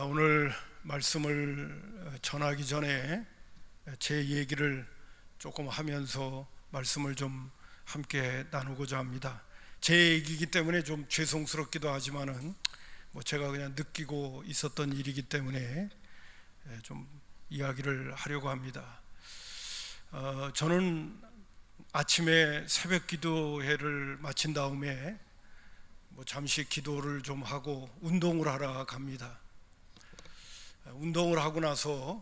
오늘 말씀을 전하기 전에 제 얘기를 조금 하면서 말씀을 좀 함께 나누고자 합니다. 제 얘기이기 때문에 좀 죄송스럽기도 하지만은 제가 그냥 느끼고 있었던 일이기 때문에 좀 이야기를 하려고 합니다. 저는 아침에 새벽 기도회를 마친 다음에 잠시 기도를 좀 하고 운동을 하러 갑니다. 운동을 하고 나서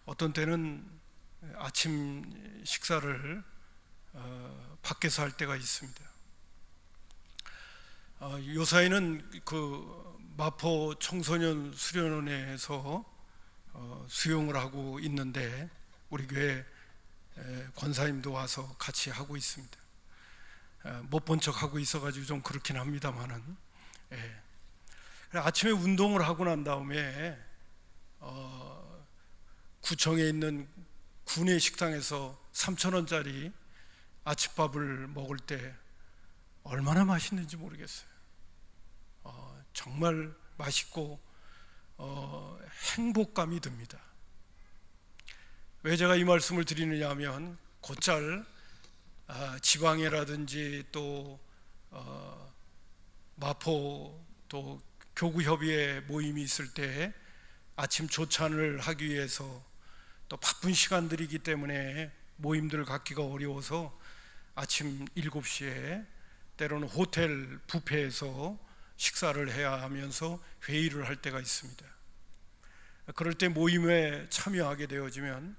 어떤 때는 아침 식사를 밖에서 할 때가 있습니다. 요사이는 그 마포 청소년 수련원에서 수용을 하고 있는데 우리 교회 권사님도 와서 같이 하고 있습니다. 못 본 척 하고 있어가지고 좀 그렇긴 합니다만은, 아침에 운동을 하고 난 다음에 구청에 있는 구내 식당에서 3,000원짜리 아침밥을 먹을 때 얼마나 맛있는지 모르겠어요. 정말 맛있고 행복감이 듭니다. 왜 제가 이 말씀을 드리느냐 하면 곧잘 지방이라든지 또 마포 또 교구협의회 모임이 있을 때 아침 조찬을 하기 위해서 또 바쁜 시간들이기 때문에 모임들을 갖기가 어려워서 아침 7시에 때로는 호텔 뷔페에서 식사를 해야 하면서 회의를 할 때가 있습니다. 그럴 때 모임에 참여하게 되어지면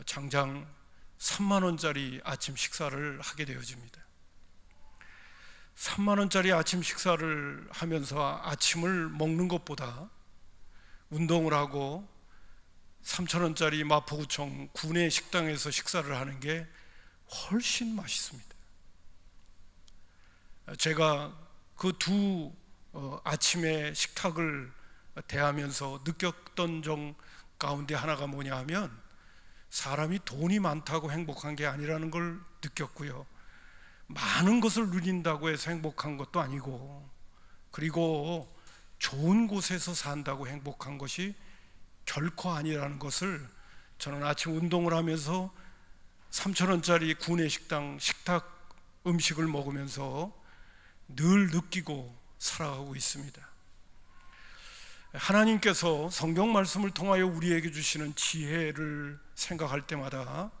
장장 3만 원짜리 아침 식사를 하게 되어집니다. 3만 원짜리 아침 식사를 하면서 아침을 먹는 것보다 운동을 하고 3,000원짜리 마포구청 구내 식당에서 식사를 하는 게 훨씬 맛있습니다. 제가 그 두 아침의 식탁을 대하면서 느꼈던 점 가운데 하나가 뭐냐 하면 사람이 돈이 많다고 행복한 게 아니라는 걸 느꼈고요, 많은 것을 누린다고 해서 행복한 것도 아니고, 그리고 좋은 곳에서 산다고 행복한 것이 결코 아니라는 것을 저는 아침 운동을 하면서 3,000원짜리 구내 식당 식탁 음식을 먹으면서 늘 느끼고 살아가고 있습니다. 하나님께서 성경 말씀을 통하여 우리에게 주시는 지혜를 생각할 때마다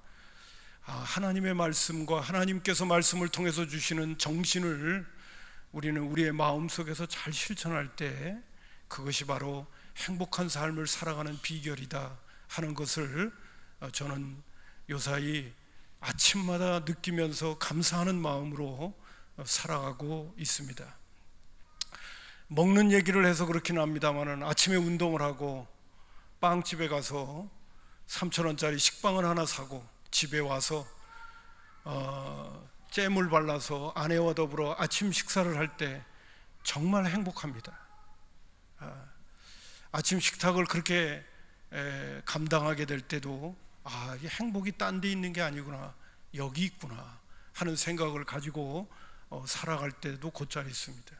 하나님의 말씀과 하나님께서 말씀을 통해서 주시는 정신을 우리는 우리의 마음속에서 잘 실천할 때 그것이 바로 행복한 삶을 살아가는 비결이다 하는 것을 저는 요사이 아침마다 느끼면서 감사하는 마음으로 살아가고 있습니다. 먹는 얘기를 해서 그렇긴 합니다만 아침에 운동을 하고 빵집에 가서 3,000원짜리 식빵을 하나 사고 집에 와서 잼을 발라서 아내와 더불어 아침 식사를 할 때 정말 행복합니다. 아침 식탁을 그렇게 감당하게 될 때도 이 행복이 딴 데 있는 게 아니구나, 여기 있구나 하는 생각을 가지고 살아갈 때도 곧잘 있습니다.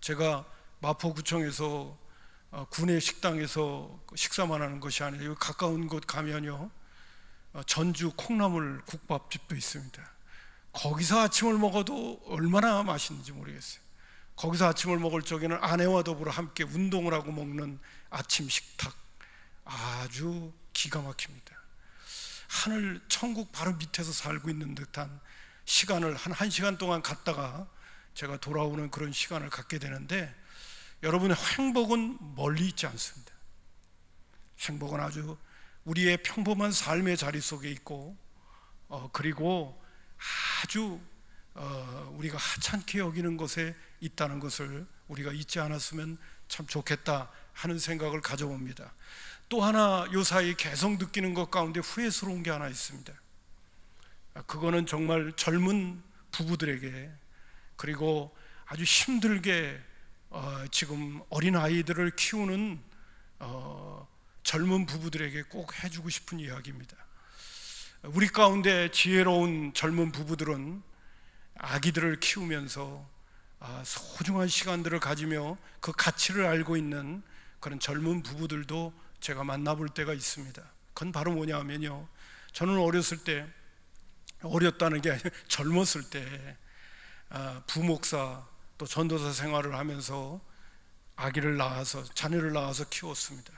제가 마포구청에서 구내 식당에서 식사만 하는 것이 아니라 여기 가까운 곳 가면요, 전주 콩나물 국밥집도 있습니다. 거기서 아침을 먹어도 얼마나 맛있는지 모르겠어요. 거기서 아침을 먹을 적에는 아내와 더불어 함께 운동을 하고 먹는 아침 식탁 아주 기가 막힙니다. 하늘 천국 바로 밑에서 살고 있는 듯한 시간을 한 1시간 동안 갔다가 제가 돌아오는 그런 시간을 갖게 되는데, 여러분의 행복은 멀리 있지 않습니다. 행복은 아주 우리의 평범한 삶의 자리 속에 있고, 그리고 아주 우리가 하찮게 여기는 것에 있다는 것을 우리가 잊지 않았으면 참 좋겠다 하는 생각을 가져봅니다. 또 하나 요사이 계속 느끼는 것 가운데 후회스러운 게 하나 있습니다. 그거는 정말 젊은 부부들에게, 그리고 아주 힘들게 지금 어린 아이들을 키우는 젊은 부부들에게 꼭 해주고 싶은 이야기입니다. 우리 가운데 지혜로운 젊은 부부들은 아기들을 키우면서 소중한 시간들을 가지며 그 가치를 알고 있는 그런 젊은 부부들도 제가 만나볼 때가 있습니다. 그건 바로 뭐냐 하면요, 저는 어렸을 때, 어렸다는 게 아니라 젊었을 때 부목사 또 전도사 생활을 하면서 아기를 낳아서, 자녀를 낳아서 키웠습니다.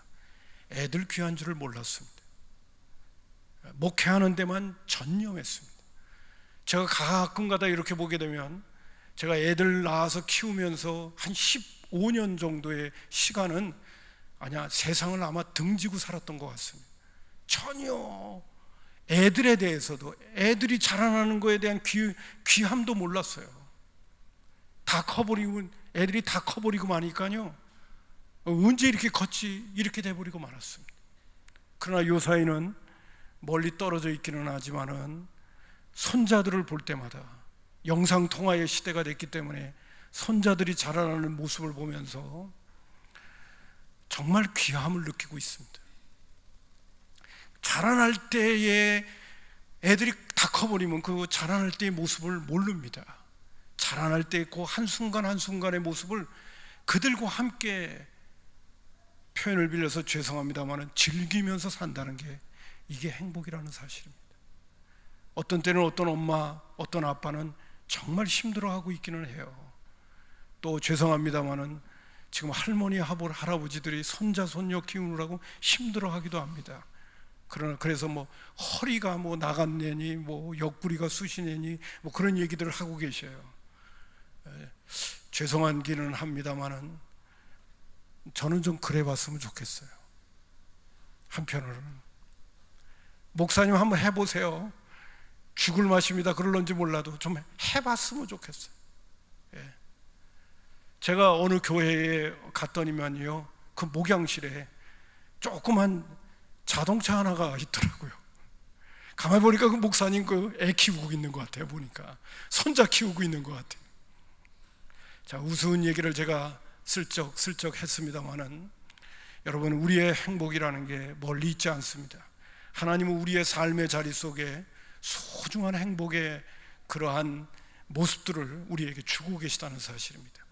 애들 귀한 줄을 몰랐습니다. 목회하는 데만 전념했습니다. 제가 가끔가다 이렇게 보게 되면 제가 애들 낳아서 키우면서 한 15년 정도의 시간은 세상을 아마 등지고 살았던 것 같습니다. 전혀 애들에 대해서도, 애들이 자라나는 거에 대한 귀함도 몰랐어요. 다 커버리고, 애들이 다 커버리고 마니까요, 언제 이렇게 컸지, 이렇게 돼버리고 말았습니다. 그러나 요사이는 멀리 떨어져 있기는 하지만은 손자들을 볼 때마다, 영상통화의 시대가 됐기 때문에 손자들이 자라나는 모습을 보면서 정말 귀함을 느끼고 있습니다. 자라날 때에 애들이 다 커버리면 그 자라날 때의 모습을 모릅니다. 자라날 때 그 한순간 한순간의 모습을 그들과 함께, 표현을 빌려서 죄송합니다만, 즐기면서 산다는 게 이게 행복이라는 사실입니다. 어떤 때는 어떤 엄마, 어떤 아빠는 정말 힘들어하고 있기는 해요. 또 죄송합니다만은 지금 할머니, 할아버지들이 손자, 손녀 키우느라고 힘들어하기도 합니다. 그래서 허리가 나갔네니, 옆구리가 쑤시네니, 그런 얘기들을 하고 계셔요. 죄송하기는 합니다만은 저는 좀 그래 봤으면 좋겠어요. 한편으로는 목사님 한번 해보세요. 죽을 맛입니다 그럴런지 몰라도 좀 해봤으면 좋겠어요. 제가 어느 교회에 갔더니만요, 그 목양실에 조그만 자동차 하나가 있더라고요. 가만히 보니까 그 목사님 애 키우고 있는 것 같아요. 보니까 손자 키우고 있는 것 같아요. 자, 우스운 얘기를 제가 슬쩍 했습니다만은, 여러분, 우리의 행복이라는 게 멀리 있지 않습니다. 하나님은 우리의 삶의 자리 속에 소중한 행복의 그러한 모습들을 우리에게 주고 계시다는 사실입니다.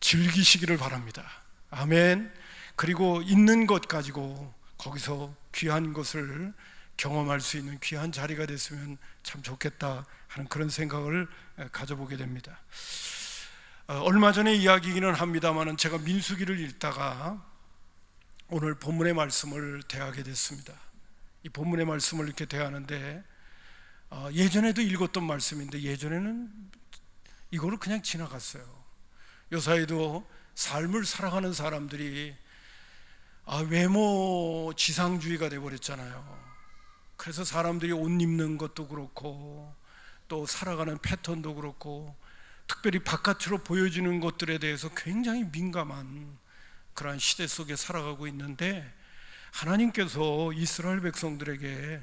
즐기시기를 바랍니다. 아멘. 그리고 있는 것 가지고 거기서 귀한 것을 경험할 수 있는 귀한 자리가 됐으면 참 좋겠다 하는 그런 생각을 가져보게 됩니다. 얼마 전에 이야기이기는 합니다만, 제가 민수기를 읽다가 오늘 본문의 말씀을 대하게 됐습니다. 이 본문의 말씀을 이렇게 대하는데, 예전에도 읽었던 말씀인데 예전에는 이거를 그냥 지나갔어요. 요사이도 삶을 살아가는 사람들이 외모 지상주의가 돼버렸잖아요. 그래서 사람들이 옷 입는 것도 그렇고, 또 살아가는 패턴도 그렇고, 특별히 바깥으로 보여지는 것들에 대해서 굉장히 민감한 그러한 시대 속에 살아가고 있는데, 하나님께서 이스라엘 백성들에게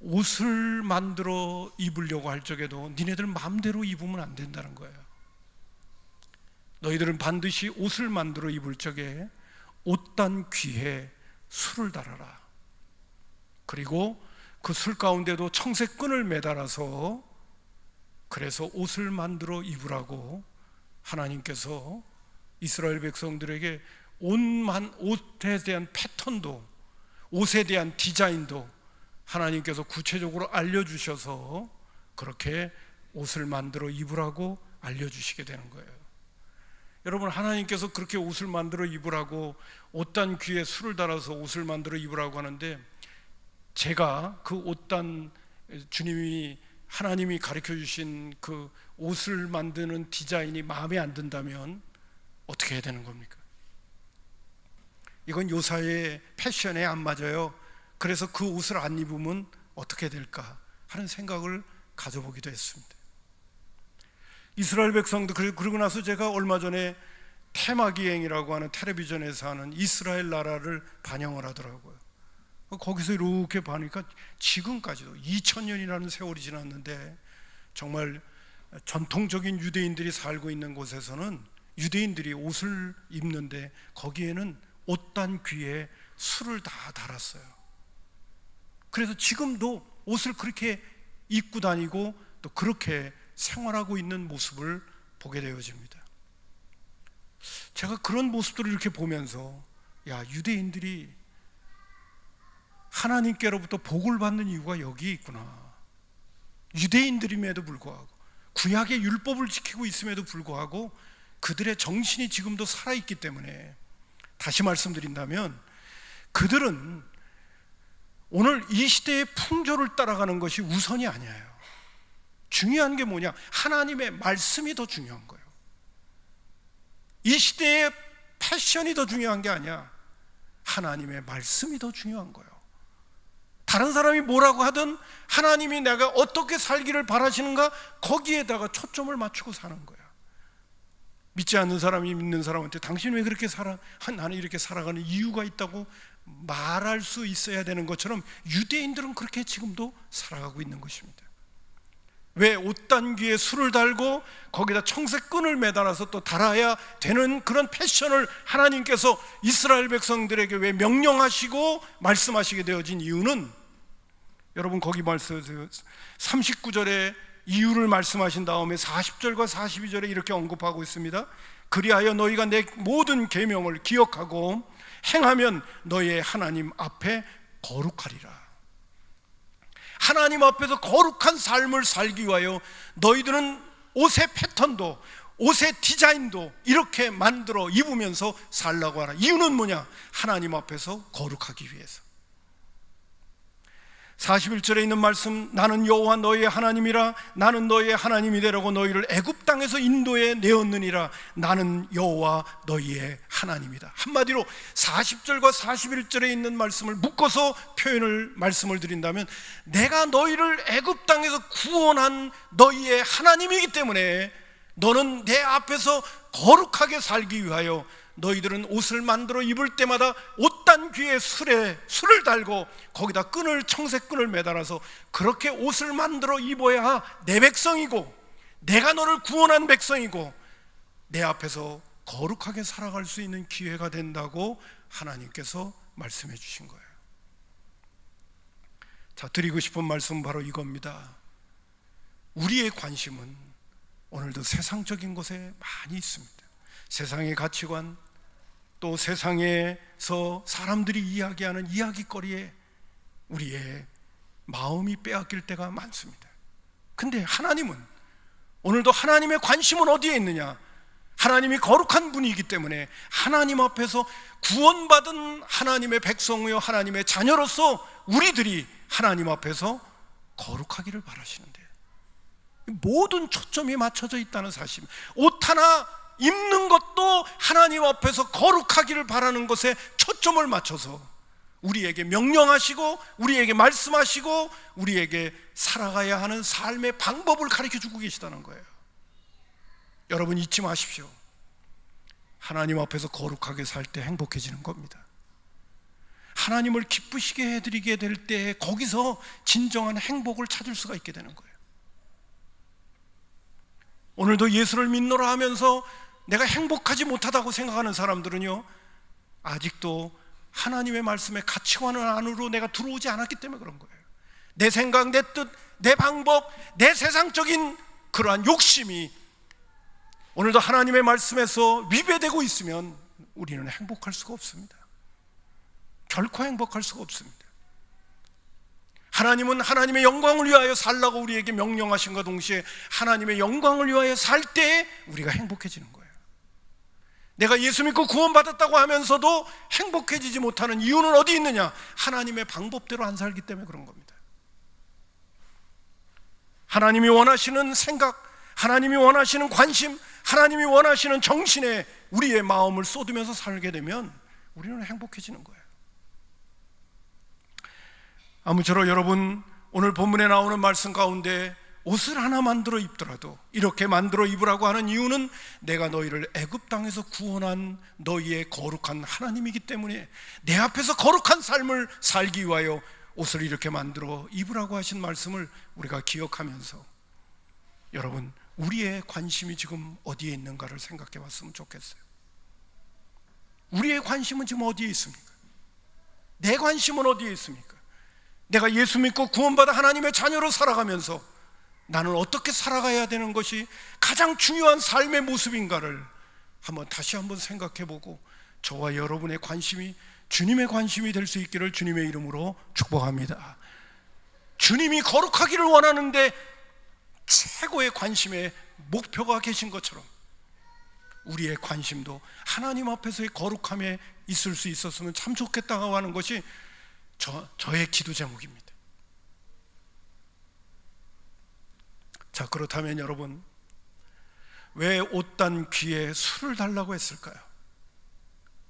옷을 만들어 입으려고 할 적에도 니네들 마음대로 입으면 안 된다는 거예요. 너희들은 반드시 옷을 만들어 입을 적에 옷단 귀에 술을 달아라. 그리고 그 술 가운데도 청색 끈을 매달아서, 그래서 옷을 만들어 입으라고 하나님께서 이스라엘 백성들에게 옷에 대한 패턴도, 옷에 대한 디자인도 하나님께서 구체적으로 알려주셔서 그렇게 옷을 만들어 입으라고 알려주시게 되는 거예요. 여러분, 하나님께서 그렇게 옷을 만들어 입으라고, 옷단 귀에 술을 달아서 옷을 만들어 입으라고 하는데, 제가 그 옷단, 하나님이 가르쳐 주신 그 옷을 만드는 디자인이 마음에 안 든다면 어떻게 해야 되는 겁니까? 이건 요사의 패션에 안 맞아요. 그래서 그 옷을 안 입으면 어떻게 될까 하는 생각을 가져보기도 했습니다. 이스라엘 백성도, 그러고 나서 제가 얼마 전에 테마기행이라고 하는 텔레비전에서 하는 이스라엘 나라를 반영을 하더라고요. 거기서 이렇게 보니까 지금까지도 2000년이라는 세월이 지났는데, 정말 전통적인 유대인들이 살고 있는 곳에서는 유대인들이 옷을 입는데 거기에는 옷단 귀에 술을 다 달았어요. 그래서 지금도 옷을 그렇게 입고 다니고 또 그렇게 생활하고 있는 모습을 보게 되어집니다. 제가 그런 모습들을 이렇게 보면서 유대인들이 하나님께로부터 복을 받는 이유가 여기에 있구나. 유대인들임에도 불구하고, 구약의 율법을 지키고 있음에도 불구하고 그들의 정신이 지금도 살아있기 때문에, 다시 말씀드린다면 그들은 오늘 이 시대의 풍조를 따라가는 것이 우선이 아니에요. 중요한 게 뭐냐? 하나님의 말씀이 더 중요한 거예요. 이 시대의 패션이 더 중요한 게 아니야. 하나님의 말씀이 더 중요한 거예요. 다른 사람이 뭐라고 하든 하나님이 내가 어떻게 살기를 바라시는가, 거기에다가 초점을 맞추고 사는 거야. 믿지 않는 사람이 믿는 사람한테 당신 왜 그렇게 살아? 나는 이렇게 살아가는 이유가 있다고 말할 수 있어야 되는 것처럼 유대인들은 그렇게 지금도 살아가고 있는 것입니다. 왜 옷단귀에 술을 달고 거기다 청색 끈을 매달아서 또 달아야 되는 그런 패션을 하나님께서 이스라엘 백성들에게 왜 명령하시고 말씀하시게 되어진 이유는, 여러분 거기 말씀 39절에 이유를 말씀하신 다음에 40절과 42절에 이렇게 언급하고 있습니다. 그리하여 너희가 내 모든 계명을 기억하고 행하면 너희의 하나님 앞에 거룩하리라. 하나님 앞에서 거룩한 삶을 살기 위하여 너희들은 옷의 패턴도, 옷의 디자인도 이렇게 만들어 입으면서 살라고 하라. 이유는 뭐냐? 하나님 앞에서 거룩하기 위해서. 41절에 있는 말씀, 나는 여호와 너희의 하나님이라. 나는 너희의 하나님이 되라고 너희를 애굽 땅에서 인도해 내었느니라. 나는 여호와 너희의 하나님이다. 한마디로 40절과 41절에 있는 말씀을 묶어서 말씀을 드린다면, 내가 너희를 애굽 땅에서 구원한 너희의 하나님이기 때문에 너는 내 앞에서 거룩하게 살기 위하여 너희들은 옷을 만들어 입을 때마다 옷단 귀에 술을 달고 거기다 청색 끈을 매달아서 그렇게 옷을 만들어 입어야 내 백성이고 내가 너를 구원한 백성이고 내 앞에서 거룩하게 살아갈 수 있는 기회가 된다고 하나님께서 말씀해 주신 거예요. 자, 드리고 싶은 말씀은 바로 이겁니다. 우리의 관심은 오늘도 세상적인 것에 많이 있습니다. 세상의 가치관, 또 세상에서 사람들이 이야기하는 이야기거리에 우리의 마음이 빼앗길 때가 많습니다. 근데 하나님은, 오늘도 하나님의 관심은 어디에 있느냐? 하나님이 거룩한 분이기 때문에 하나님 앞에서 구원받은 하나님의 백성이요 하나님의 자녀로서 우리들이 하나님 앞에서 거룩하기를 바라시는데, 모든 초점이 맞춰져 있다는 사실. 옷 하나 입는 것도 하나님 앞에서 거룩하기를 바라는 것에 초점을 맞춰서 우리에게 명령하시고 우리에게 말씀하시고 우리에게 살아가야 하는 삶의 방법을 가르쳐주고 계시다는 거예요. 여러분 잊지 마십시오. 하나님 앞에서 거룩하게 살 때 행복해지는 겁니다. 하나님을 기쁘시게 해드리게 될 때 거기서 진정한 행복을 찾을 수가 있게 되는 거예요. 오늘도 예수를 믿노라 하면서 내가 행복하지 못하다고 생각하는 사람들은요, 아직도 하나님의 말씀의 가치관 안으로 내가 들어오지 않았기 때문에 그런 거예요. 내 생각, 내 뜻, 내 방법, 내 세상적인 그러한 욕심이 오늘도 하나님의 말씀에서 위배되고 있으면 우리는 행복할 수가 없습니다. 결코 행복할 수가 없습니다. 하나님은 하나님의 영광을 위하여 살라고 우리에게 명령하신과 동시에 하나님의 영광을 위하여 살 때 우리가 행복해지는 거예요. 내가 예수 믿고 구원받았다고 하면서도 행복해지지 못하는 이유는 어디 있느냐? 하나님의 방법대로 안 살기 때문에 그런 겁니다. 하나님이 원하시는 생각, 하나님이 원하시는 관심, 하나님이 원하시는 정신에 우리의 마음을 쏟으면서 살게 되면 우리는 행복해지는 거예요. 아무쪼록 여러분, 오늘 본문에 나오는 말씀 가운데 옷을 하나 만들어 입더라도 이렇게 만들어 입으라고 하는 이유는 내가 너희를 애굽 땅에서 구원한 너희의 거룩한 하나님이기 때문에 내 앞에서 거룩한 삶을 살기 위하여 옷을 이렇게 만들어 입으라고 하신 말씀을 우리가 기억하면서, 여러분 우리의 관심이 지금 어디에 있는가를 생각해 봤으면 좋겠어요. 우리의 관심은 지금 어디에 있습니까? 내 관심은 어디에 있습니까? 내가 예수 믿고 구원받아 하나님의 자녀로 살아가면서 나는 어떻게 살아가야 되는 것이 가장 중요한 삶의 모습인가를 다시 한번 생각해보고 저와 여러분의 관심이 주님의 관심이 될 수 있기를 주님의 이름으로 축복합니다. 주님이 거룩하기를 원하는데 최고의 관심의 목표가 계신 것처럼 우리의 관심도 하나님 앞에서의 거룩함에 있을 수 있었으면 참 좋겠다고 하는 것이 저의 기도 제목입니다. 자, 그렇다면 여러분, 왜 옷단 귀에 술을 달라고 했을까요?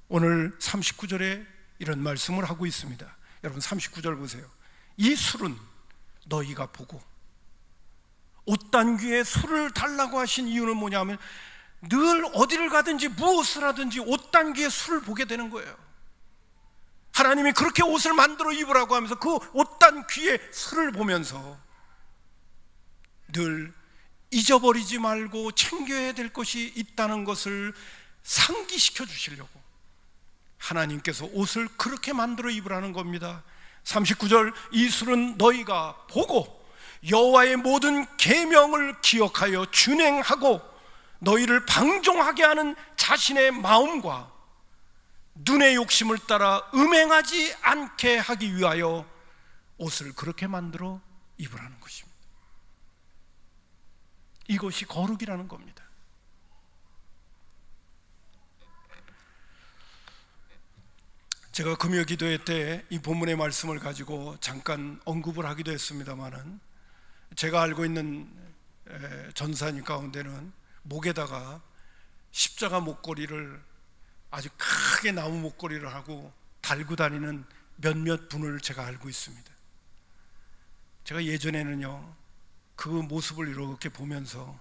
오늘 39절에 이런 말씀을 하고 있습니다. 여러분 39절 보세요. 이 술은 너희가 보고, 옷단 귀에 술을 달라고 하신 이유는 뭐냐면 늘 어디를 가든지 무엇을 하든지 옷단 귀에 술을 보게 되는 거예요. 하나님이 그렇게 옷을 만들어 입으라고 하면서 그 옷단 귀에 술을 보면서 늘 잊어버리지 말고 챙겨야 될 것이 있다는 것을 상기시켜 주시려고 하나님께서 옷을 그렇게 만들어 입으라는 겁니다. 39절, 이 술은 너희가 보고 여호와의 모든 계명을 기억하여 준행하고 너희를 방종하게 하는 자신의 마음과 눈의 욕심을 따라 음행하지 않게 하기 위하여 옷을 그렇게 만들어 입으라는 것입니다. 이것이 거룩이라는 겁니다. 제가 금요 기도회 때 이 본문의 말씀을 가지고 잠깐 언급을 하기도 했습니다마는, 제가 알고 있는 전사님 가운데는 목에다가 십자가 목걸이를 아주 크게 나무 목걸이를 하고 달고 다니는 몇몇 분을 제가 알고 있습니다. 제가 예전에는요 그 모습을 이렇게 보면서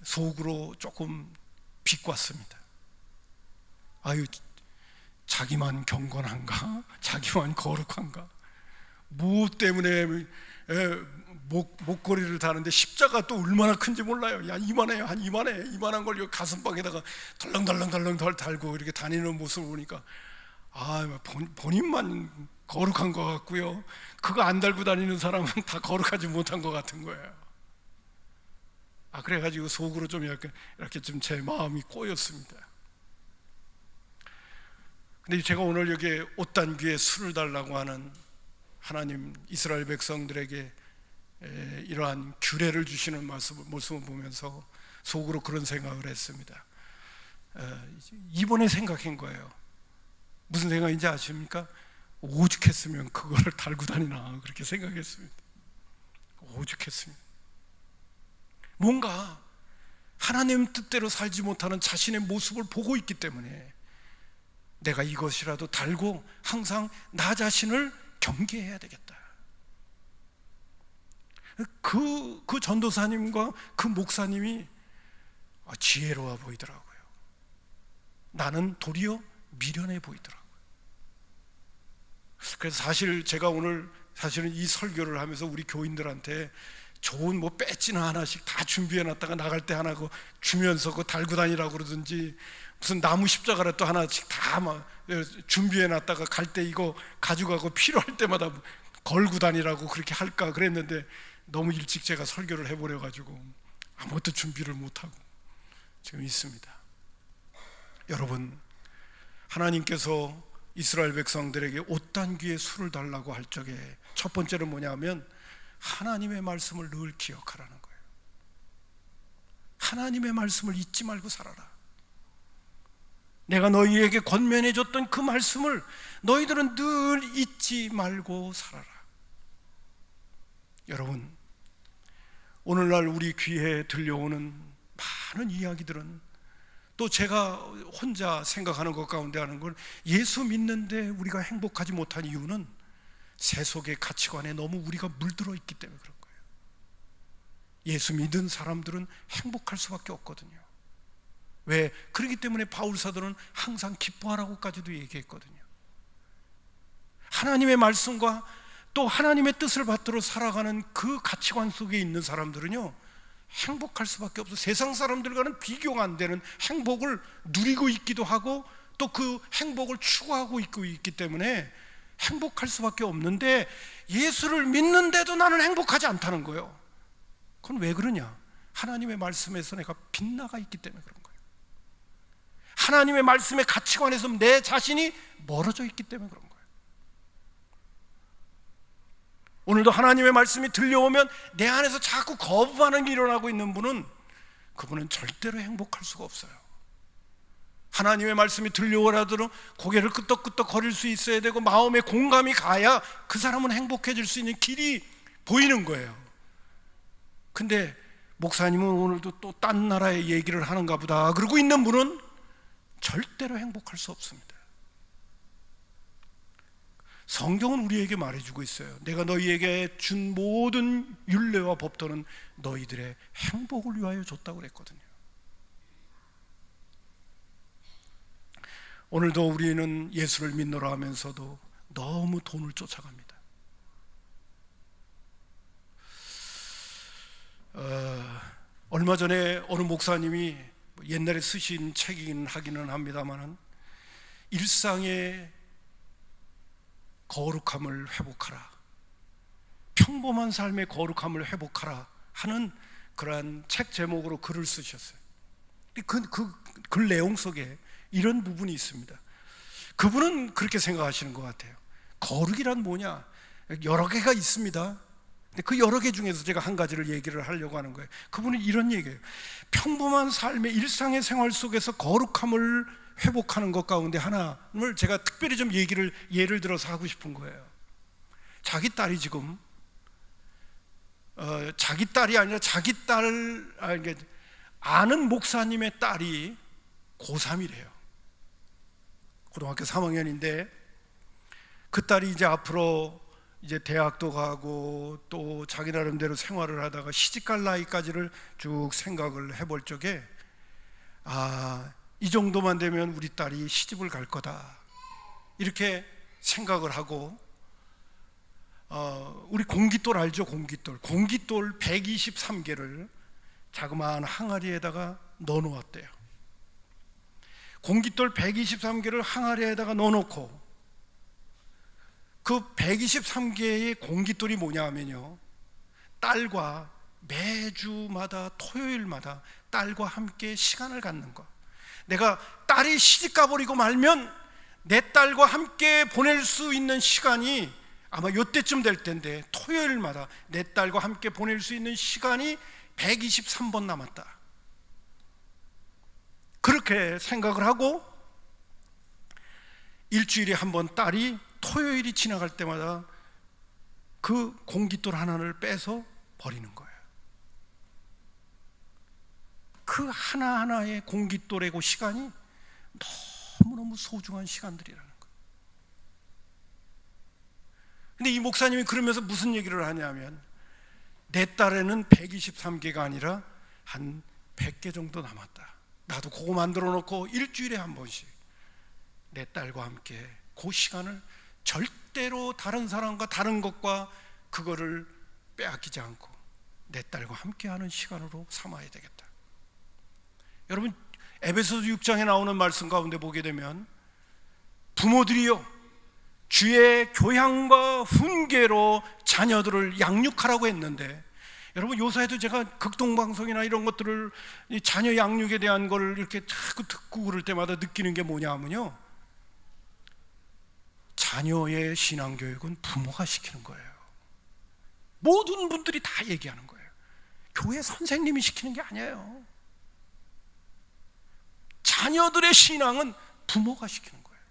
속으로 조금 비꼬았습니다. 아유, 자기만 경건한가? 자기만 거룩한가? 뭐 때문에 목걸이를 다는데 십자가 또 얼마나 큰지 몰라요. 야, 이만해요. 한 이만한 걸 가슴방에다가 덜렁덜렁 달고 이렇게 다니는 모습을 보니까 본인만 거룩한 것 같고요, 그거 안 달고 다니는 사람은 다 거룩하지 못한 것 같은 거예요. 그래가지고 속으로 좀 이렇게 좀 제 마음이 꼬였습니다. 근데 제가 오늘 여기 옷단 귀에 술을 달라고 하는 하나님 이스라엘 백성들에게 이러한 규례를 주시는 모습을 보면서 속으로 그런 생각을 했습니다. 이번에 생각한 거예요. 무슨 생각인지 아십니까? 오죽했으면 그거를 달고 다니나, 그렇게 생각했습니다. 오죽했으면. 뭔가 하나님 뜻대로 살지 못하는 자신의 모습을 보고 있기 때문에 내가 이것이라도 달고 항상 나 자신을 경계해야 되겠다. 그 전도사님과 그 목사님이 지혜로워 보이더라고요. 나는 도리어 미련해 보이더라고요. 그래서 사실 제가 오늘 사실은 이 설교를 하면서 우리 교인들한테 좋은 배지나 하나씩 다 준비해 놨다가 나갈 때 하나 주면서 그거 달고 다니라고 그러든지, 무슨 나무 십자가를 또 하나씩 다 준비해 놨다가 갈 때 이거 가져가고 필요할 때마다 걸고 다니라고 그렇게 할까 그랬는데, 너무 일찍 제가 설교를 해버려 가지고 아무것도 준비를 못하고 지금 있습니다. 여러분, 하나님께서 이스라엘 백성들에게 옷단 귀에 술을 달라고 할 적에 첫 번째는 뭐냐면 하나님의 말씀을 늘 기억하라는 거예요. 하나님의 말씀을 잊지 말고 살아라. 내가 너희에게 권면해 줬던 그 말씀을 너희들은 늘 잊지 말고 살아라. 여러분, 오늘날 우리 귀에 들려오는 많은 이야기들은, 또 제가 혼자 생각하는 것 가운데 하는 건, 예수 믿는데 우리가 행복하지 못한 이유는 세속의 가치관에 너무 우리가 물들어 있기 때문에 그런 거예요. 예수 믿은 사람들은 행복할 수밖에 없거든요. 왜? 그렇기 때문에 바울 사도는 항상 기뻐하라고까지도 얘기했거든요. 하나님의 말씀과 또 하나님의 뜻을 받들어 살아가는 그 가치관 속에 있는 사람들은요 행복할 수밖에 없어. 세상 사람들과는 비교가 안 되는 행복을 누리고 있기도 하고 또 그 행복을 추구하고 있기 때문에 행복할 수밖에 없는데 예수를 믿는데도 나는 행복하지 않다는 거예요. 그건 왜 그러냐? 하나님의 말씀에서 내가 빗나가 있기 때문에 그런 거예요. 하나님의 말씀의 가치관에서 내 자신이 멀어져 있기 때문에 그런 거예요. 오늘도 하나님의 말씀이 들려오면 내 안에서 자꾸 거부 반응이 일어나고 있는 분은, 그분은 절대로 행복할 수가 없어요. 하나님의 말씀이 들려오라도 고개를 끄덕끄덕 거릴 수 있어야 되고 마음에 공감이 가야 그 사람은 행복해질 수 있는 길이 보이는 거예요. 근데 목사님은 오늘도 또 딴 나라의 얘기를 하는가 보다 그러고 있는 분은 절대로 행복할 수 없습니다. 성경은 우리에게 말해주고 있어요. 내가 너희에게 준 모든 율례와 법도는 너희들의 행복을 위하여 줬다고 그랬거든요. 오늘도 우리는 예수를 믿노라 하면서도 너무 돈을 쫓아갑니다. 얼마 전에 어느 목사님이 옛날에 쓰신 책이긴 하기는 합니다만은, 일상의 거룩함을 회복하라, 평범한 삶의 거룩함을 회복하라 하는 그러한 책 제목으로 글을 쓰셨어요. 그 글 내용 속에 이런 부분이 있습니다. 그분은 그렇게 생각하시는 것 같아요. 거룩이란 뭐냐? 여러 개가 있습니다. 근데 그 여러 개 중에서 제가 한 가지를 얘기를 하려고 하는 거예요. 그분은 이런 얘기예요. 평범한 삶의 일상의 생활 속에서 거룩함을 회복하는 것 가운데 하나를 제가 특별히 좀 예를 들어서 하고 싶은 거예요. 자기 딸이 지금 자기 딸이 아니라 자기 딸을 아는 목사님의 딸이 고3이래요. 고등학교 3학년인데 그 딸이 이제 앞으로 이제 대학도 가고 또 자기 나름대로 생활을 하다가 시집갈 나이까지를 쭉 생각을 해볼 적에, 이 정도만 되면 우리 딸이 시집을 갈 거다 이렇게 생각을 하고, 우리 공깃돌 알죠? 공깃돌 123개를 자그마한 항아리에다가 넣어 놓았대요. 공깃돌 123개를 항아리에다가 넣어 놓고, 그 123개의 공깃돌이 뭐냐 하면요, 딸과 매주마다 토요일마다 딸과 함께 시간을 갖는 것. 내가 딸이 시집 가버리고 말면 내 딸과 함께 보낼 수 있는 시간이 아마 이때쯤 될 텐데, 토요일마다 내 딸과 함께 보낼 수 있는 시간이 123번 남았다, 그렇게 생각을 하고 일주일에 한 번 딸이 토요일이 지나갈 때마다 그 공깃돌 하나를 빼서 버리는 거예요. 그 하나하나의 공깃돌의 그 시간이 너무너무 소중한 시간들이라는 거예요. 근데 이 목사님이 그러면서 무슨 얘기를 하냐면, 내 딸에는 123개가 아니라 한 100개 정도 남았다. 나도 그거 만들어 놓고 일주일에 한 번씩 내 딸과 함께 그 시간을 절대로 다른 사람과 다른 것과 그거를 빼앗기지 않고 내 딸과 함께하는 시간으로 삼아야 되겠다. 여러분, 에베소서 6장에 나오는 말씀 가운데 보게 되면, 부모들이요 주의 교양과 훈계로 자녀들을 양육하라고 했는데, 여러분 요사이도 제가 극동방송이나 이런 것들을 자녀 양육에 대한 걸 이렇게 자꾸 듣고 그럴 때마다 느끼는 게 뭐냐 하면요, 자녀의 신앙교육은 부모가 시키는 거예요. 모든 분들이 다 얘기하는 거예요. 교회 선생님이 시키는 게 아니에요. 자녀들의 신앙은 부모가 시키는 거예요.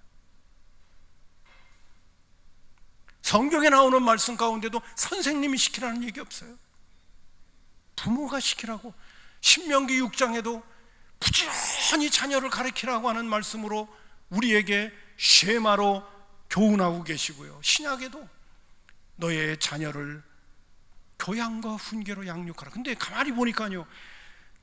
성경에 나오는 말씀 가운데도 선생님이 시키라는 얘기 없어요. 부모가 시키라고. 신명기 6장에도 부지런히 자녀를 가르치라고 하는 말씀으로 우리에게 쉐마로 교훈하고 계시고요, 신약에도 너의 자녀를 교양과 훈계로 양육하라. 근데 가만히 보니까요,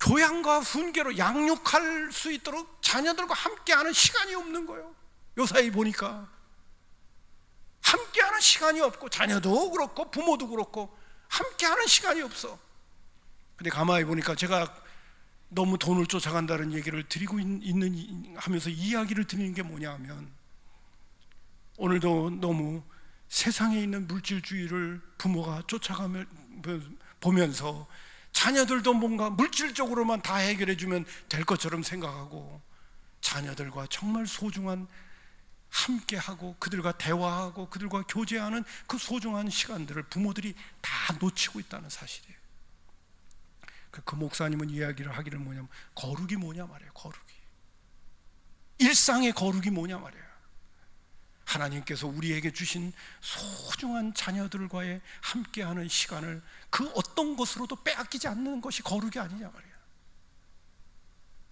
교양과 훈계로 양육할 수 있도록 자녀들과 함께하는 시간이 없는 거예요. 요사이 보니까 함께하는 시간이 없고, 자녀도 그렇고 부모도 그렇고 함께하는 시간이 없어. 근데 가만히 보니까 제가 너무 돈을 쫓아간다는 얘기를 드리고 하면서 이야기를 드리는 게 뭐냐 하면, 오늘도 너무 세상에 있는 물질주의를 부모가 쫓아가며 보면서 자녀들도 뭔가 물질적으로만 다 해결해 주면 될 것처럼 생각하고 자녀들과 정말 소중한 함께하고 그들과 대화하고 그들과 교제하는 그 소중한 시간들을 부모들이 다 놓치고 있다는 사실이에요. 그 목사님은 이야기를 하기를 뭐냐면 거룩이 뭐냐 말이에요. 거룩이, 일상의 거룩이 뭐냐 말이에요. 하나님께서 우리에게 주신 소중한 자녀들과의 함께하는 시간을 그 어떤 것으로도 빼앗기지 않는 것이 거룩이 아니냐 말이에요.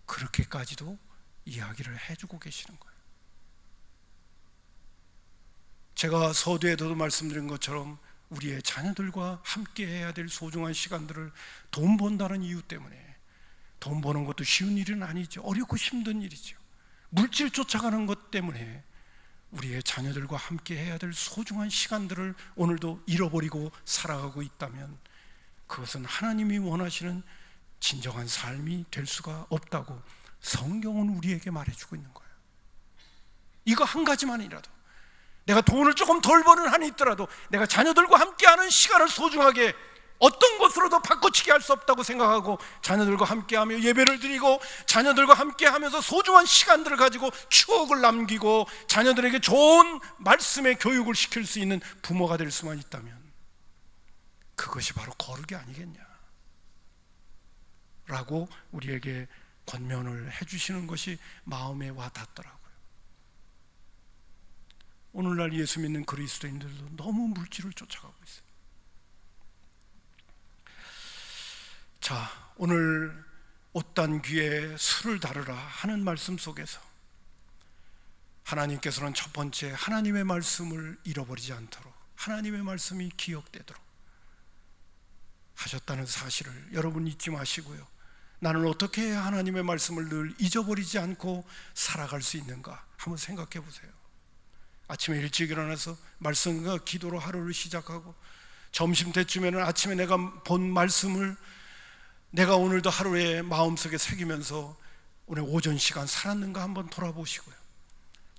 그렇게까지도 이야기를 해주고 계시는 거예요. 제가 서두에도 말씀드린 것처럼 우리의 자녀들과 함께 해야 될 소중한 시간들을 돈 번다는 이유 때문에, 돈 버는 것도 쉬운 일은 아니죠. 어렵고 힘든 일이죠. 물질 쫓아가는 것 때문에 우리의 자녀들과 함께 해야 될 소중한 시간들을 오늘도 잃어버리고 살아가고 있다면 그것은 하나님이 원하시는 진정한 삶이 될 수가 없다고 성경은 우리에게 말해주고 있는 거예요. 이거 한 가지만이라도, 내가 돈을 조금 덜 버는 한이 있더라도 내가 자녀들과 함께하는 시간을 소중하게 어떤 것으로도 바꿔치기 할 수 없다고 생각하고 자녀들과 함께하며 예배를 드리고 자녀들과 함께하면서 소중한 시간들을 가지고 추억을 남기고 자녀들에게 좋은 말씀의 교육을 시킬 수 있는 부모가 될 수만 있다면 그것이 바로 거룩이 아니겠냐 라고 우리에게 권면을 해주시는 것이 마음에 와닿더라고요. 오늘날 예수 믿는 그리스도인들도 너무 물질을 쫓아가고 있어요. 자, 오늘 옷단 귀에 술을 다르라 하는 말씀 속에서 하나님께서는 첫 번째 하나님의 말씀을 잃어버리지 않도록, 하나님의 말씀이 기억되도록 하셨다는 사실을 여러분 잊지 마시고요. 나는 어떻게 해야 하나님의 말씀을 늘 잊어버리지 않고 살아갈 수 있는가 한번 생각해 보세요. 아침에 일찍 일어나서 말씀과 기도로 하루를 시작하고 점심 때쯤에는 아침에 내가 본 말씀을 내가 오늘도 하루에 마음속에 새기면서 오늘 오전 시간 살았는가 한번 돌아보시고요.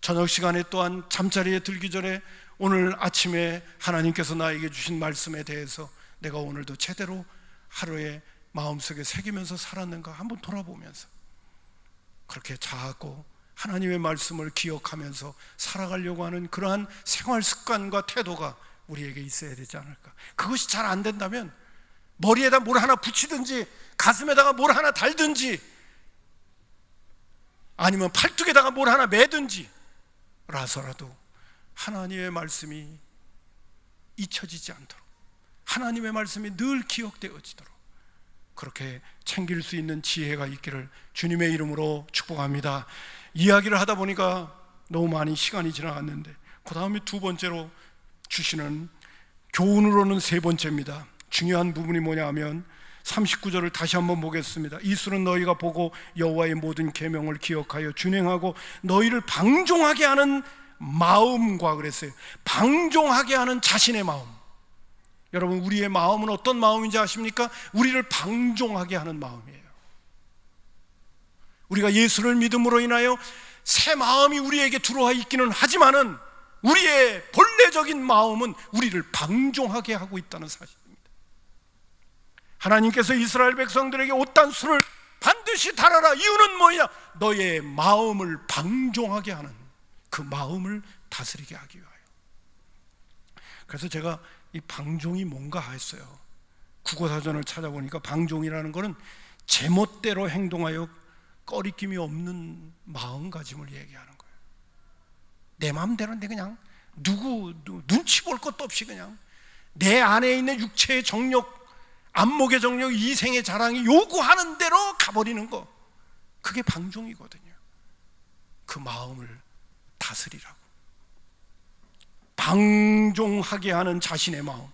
저녁 시간에 또한 잠자리에 들기 전에 오늘 아침에 하나님께서 나에게 주신 말씀에 대해서 내가 오늘도 제대로 하루에 마음속에 새기면서 살았는가 한번 돌아보면서 그렇게 자고 하나님의 말씀을 기억하면서 살아가려고 하는 그러한 생활 습관과 태도가 우리에게 있어야 되지 않을까. 그것이 잘 안 된다면 머리에다 뭘 하나 붙이든지 가슴에다가 뭘 하나 달든지 아니면 팔뚝에다가 뭘 하나 매든지 라서라도 하나님의 말씀이 잊혀지지 않도록, 하나님의 말씀이 늘 기억되어지도록 그렇게 챙길 수 있는 지혜가 있기를 주님의 이름으로 축복합니다. 이야기를 하다 보니까 너무 많이 시간이 지나갔는데 그 다음에 두 번째로 주시는 교훈으로는 세 번째입니다. 중요한 부분이 뭐냐 하면 39절을 다시 한번 보겠습니다. 이술은 너희가 보고 여호와의 모든 계명을 기억하여 준행하고 너희를 방종하게 하는 마음과 그랬어요. 방종하게 하는 자신의 마음. 여러분, 우리의 마음은 어떤 마음인지 아십니까? 우리를 방종하게 하는 마음이에요. 우리가 예수를 믿음으로 인하여 새 마음이 우리에게 들어와 있기는 하지만은 우리의 본래적인 마음은 우리를 방종하게 하고 있다는 사실입니다. 하나님께서 이스라엘 백성들에게 옷단술을 반드시 달아라. 이유는 뭐냐? 너의 마음을 방종하게 하는, 그 마음을 다스리게 하기 위하여. 그래서 제가 이 방종이 뭔가 했어요. 국어사전을 찾아보니까 방종이라는 것은 제멋대로 행동하여 꺼리낌이 없는 마음가짐을 얘기하는 거예요. 내 마음대로인데 그냥 누구 눈치 볼 것도 없이 그냥 내 안에 있는 육체의 정욕, 안목의 정욕, 이생의 자랑이 요구하는 대로 가버리는 거, 그게 방종이거든요. 그 마음을 다스리라고. 방종하게 하는 자신의 마음.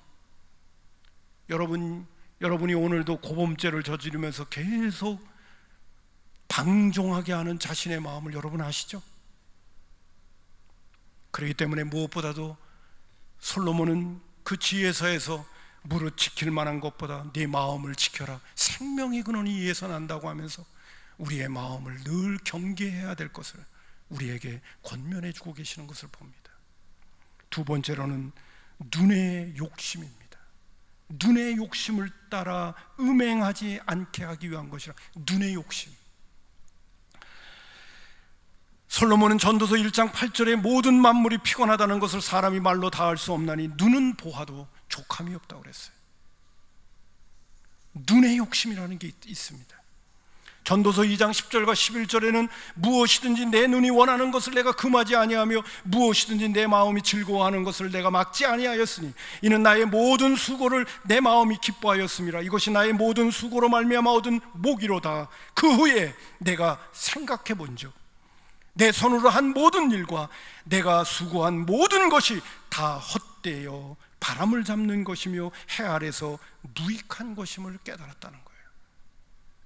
여러분이 오늘도 고범죄를 저지르면서 계속 방종하게 하는 자신의 마음을 여러분 아시죠? 그렇기 때문에 무엇보다도 솔로몬은 그 지혜서에서 무릇 지킬 만한 것보다 네 마음을 지켜라. 생명의 근원이 이에서 난다고 하면서 우리의 마음을 늘 경계해야 될 것을 우리에게 권면해 주고 계시는 것을 봅니다. 두 번째로는 눈의 욕심입니다. 눈의 욕심을 따라 음행하지 않게 하기 위한 것이라. 눈의 욕심. 솔로몬은 전도서 1장 8절에 모든 만물이 피곤하다는 것을 사람이 말로 다 할 수 없나니 눈은 보아도 족함이 없다고 그랬어요. 눈의 욕심이라는 게 있습니다. 전도서 2장 10절과 11절에는 무엇이든지 내 눈이 원하는 것을 내가 금하지 아니하며 무엇이든지 내 마음이 즐거워하는 것을 내가 막지 아니하였으니 이는 나의 모든 수고를 내 마음이 기뻐하였음이라. 이것이 나의 모든 수고로 말미암아 얻은 복이로다. 그 후에 내가 생각해 본즉 내 손으로 한 모든 일과 내가 수고한 모든 것이 다 헛되어 바람을 잡는 것이며 해 아래서 무익한 것임을 깨달았다는 거예요.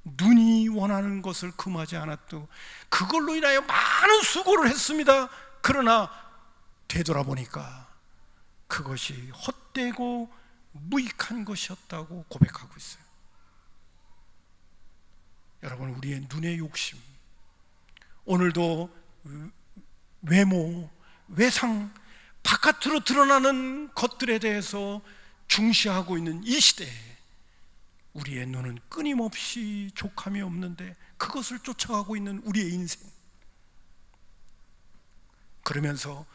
눈이 원하는 것을 금하지 않았도 그걸로 인하여 많은 수고를 했습니다. 그러나 되돌아보니까 그것이 헛되고 무익한 것이었다고 고백하고 있어요. 여러분, 우리의 눈의 욕심, 오늘도 외모, 외상, 바깥으로 드러나는 것들에 대해서 중시하고 있는 이 시대에 우리의 눈은 끊임없이 족함이 없는데 그것을 쫓아가고 있는 우리의 인생. 그러면서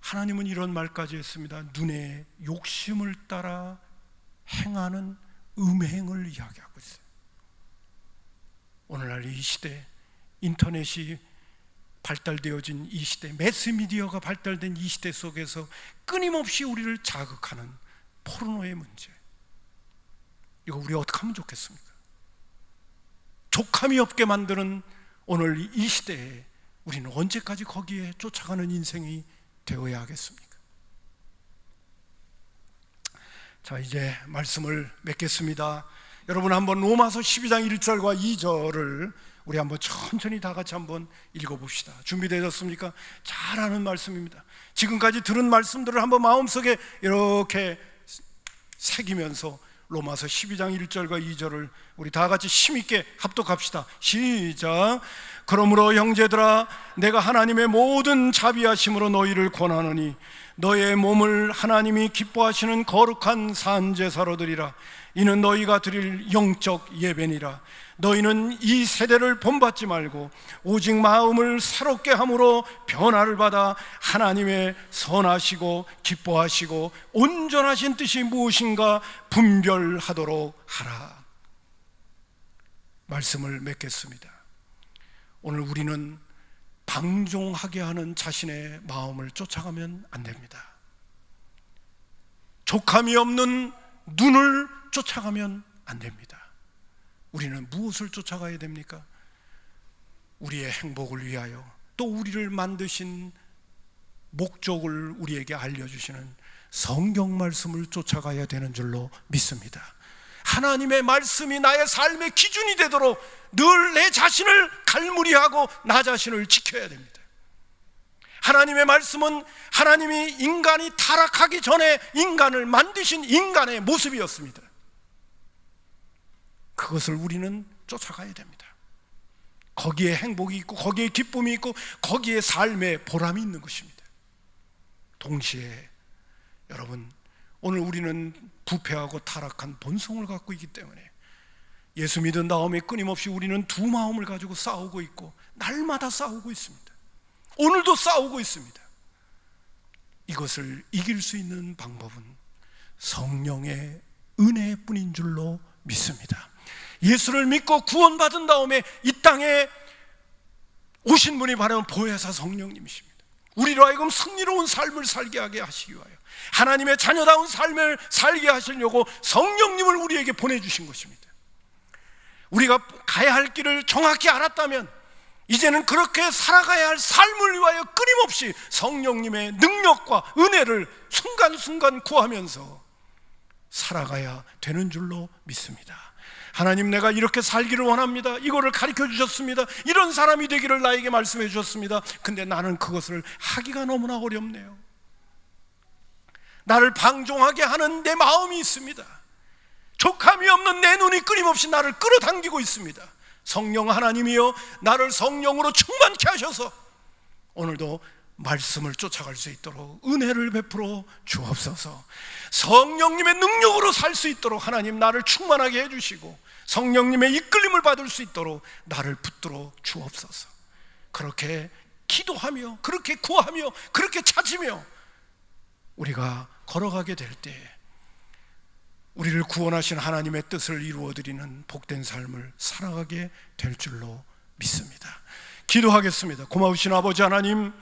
하나님은 이런 말까지 했습니다. 눈의 욕심을 따라 행하는 음행을 이야기하고 있어요. 오늘날 이 시대, 인터넷이 발달되어진 이 시대, 매스미디어가 발달된 이 시대 속에서 끊임없이 우리를 자극하는 포르노의 문제, 이거 우리 어떻게 하면 좋겠습니까? 족함이 없게 만드는 오늘 이 시대에 우리는 언제까지 거기에 쫓아가는 인생이 되어야 하겠습니까? 자, 이제 말씀을 맺겠습니다. 여러분, 한번 로마서 12장 1절과 2절을 우리 한번 천천히 다 같이 한번 읽어봅시다. 준비되셨습니까? 잘 아는 말씀입니다. 지금까지 들은 말씀들을 한번 마음속에 이렇게 새기면서 로마서 12장 1절과 2절을 우리 다 같이 힘있게 합독합시다. 시작. 그러므로 형제들아, 내가 하나님의 모든 자비하심으로 너희를 권하노니 너의 몸을 하나님이 기뻐하시는 거룩한 산제사로 드리라. 이는 너희가 드릴 영적 예배니라. 너희는 이 세대를 본받지 말고 오직 마음을 새롭게 함으로 변화를 받아 하나님의 선하시고 기뻐하시고 온전하신 뜻이 무엇인가 분별하도록 하라. 말씀을 맺겠습니다. 오늘 우리는 방종하게 하는 자신의 마음을 쫓아가면 안 됩니다. 족함이 없는 눈을 쫓아가면 안 됩니다. 우리는 무엇을 쫓아가야 됩니까? 우리의 행복을 위하여, 또 우리를 만드신 목적을 우리에게 알려주시는 성경 말씀을 쫓아가야 되는 줄로 믿습니다. 하나님의 말씀이 나의 삶의 기준이 되도록 늘 내 자신을 갈무리하고 나 자신을 지켜야 됩니다. 하나님의 말씀은 하나님이 인간이 타락하기 전에 인간을 만드신 인간의 모습이었습니다. 그것을 우리는 쫓아가야 됩니다. 거기에 행복이 있고 거기에 기쁨이 있고 거기에 삶의 보람이 있는 것입니다. 동시에 여러분, 오늘 우리는 부패하고 타락한 본성을 갖고 있기 때문에 예수 믿은 다음에 끊임없이 우리는 두 마음을 가지고 싸우고 있고 날마다 싸우고 있습니다. 오늘도 싸우고 있습니다. 이것을 이길 수 있는 방법은 성령의 은혜뿐인 줄로 믿습니다. 예수를 믿고 구원받은 다음에 이 땅에 오신 분이 바로 보혜사 성령님이십니다. 우리로 하여금 승리로운 삶을 살게 하게 하시기 위하여 하나님의 자녀다운 삶을 살게 하시려고 성령님을 우리에게 보내주신 것입니다. 우리가 가야 할 길을 정확히 알았다면 이제는 그렇게 살아가야 할 삶을 위하여 끊임없이 성령님의 능력과 은혜를 순간순간 구하면서 살아가야 되는 줄로 믿습니다. 하나님, 내가 이렇게 살기를 원합니다. 이거를 가르쳐 주셨습니다. 이런 사람이 되기를 나에게 말씀해 주셨습니다. 근데 나는 그것을 하기가 너무나 어렵네요. 나를 방종하게 하는 내 마음이 있습니다. 족함이 없는 내 눈이 끊임없이 나를 끌어당기고 있습니다. 성령 하나님이여, 나를 성령으로 충만케 하셔서 오늘도 말씀을 쫓아갈 수 있도록 은혜를 베풀어 주옵소서. 성령님의 능력으로 살 수 있도록 하나님 나를 충만하게 해주시고 성령님의 이끌림을 받을 수 있도록 나를 붙들어 주옵소서. 그렇게 기도하며 그렇게 구하며 그렇게 찾으며 우리가 걸어가게 될 때 우리를 구원하신 하나님의 뜻을 이루어드리는 복된 삶을 살아가게 될 줄로 믿습니다. 기도하겠습니다. 고마우신 아버지 하나님,